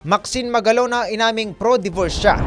Maxine Magalaw na inaming pro-divorce siya.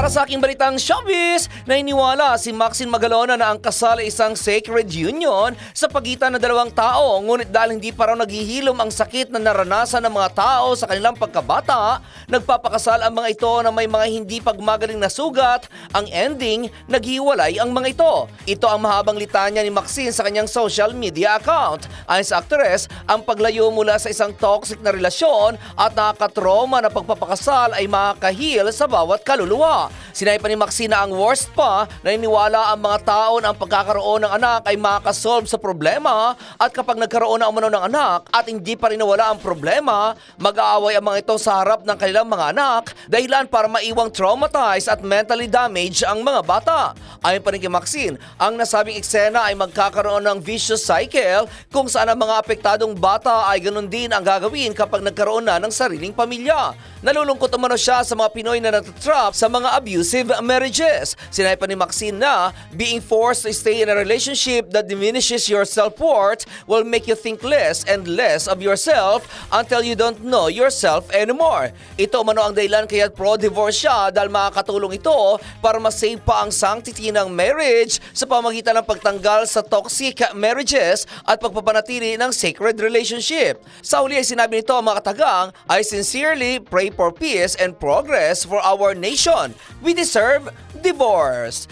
Para sa aking balitang showbiz, nainiwala si Maxine Magalona na ang kasal ay isang sacred union sa pagitan ng dalawang tao. Ngunit dahil hindi pa raw naghihilom ang sakit na naranasan ng mga tao sa kanilang pagkabata, nagpapakasal ang mga ito na may mga hindi pagmagaling na sugat. Ang ending, naghiwalay ang mga ito. Ito ang mahabang litanya ni Maxine sa kanyang social media account. Ayon sa aktres, ang paglayo mula sa isang toxic na relasyon at nakakatroma na pagpapakasal ay makakahil sa bawat kaluluwa. Sinabi pa ni Maxine na ang worst pa, naniniwala ang mga tao na ang pagkakaroon ng anak ay makakasolve sa problema at kapag nagkaroon na umano ng anak at hindi pa rin nawala ang problema, mag-aaway ang mga ito sa harap ng kanilang mga anak dahilan para maiwang traumatized at mentally damaged ang mga bata. Ayon pa rin kay Maxine, ang nasabing eksena ay magkakaroon ng vicious cycle kung saan ang mga apektadong bata ay ganun din ang gagawin kapag nagkaroon na ng sariling pamilya. Nalulungkot umano siya sa mga Pinoy na natatrap sa mga abusive marriages. Sinabi pa ni Maxine na being forced to stay in a relationship that diminishes your self-worth will make you think less and less of yourself until you don't know yourself anymore. Ito umano ang dahilan kaya pro-divorce siya dahil makakatulong ito para masave pa ang sanctity ng marriage sa pamagitan ng pagtanggal sa toxic marriages at pagpapanatili ng sacred relationship. Sa huli ay sinabi nito ang mga katagang, I sincerely pray for peace and progress for our nation. We deserve divorce.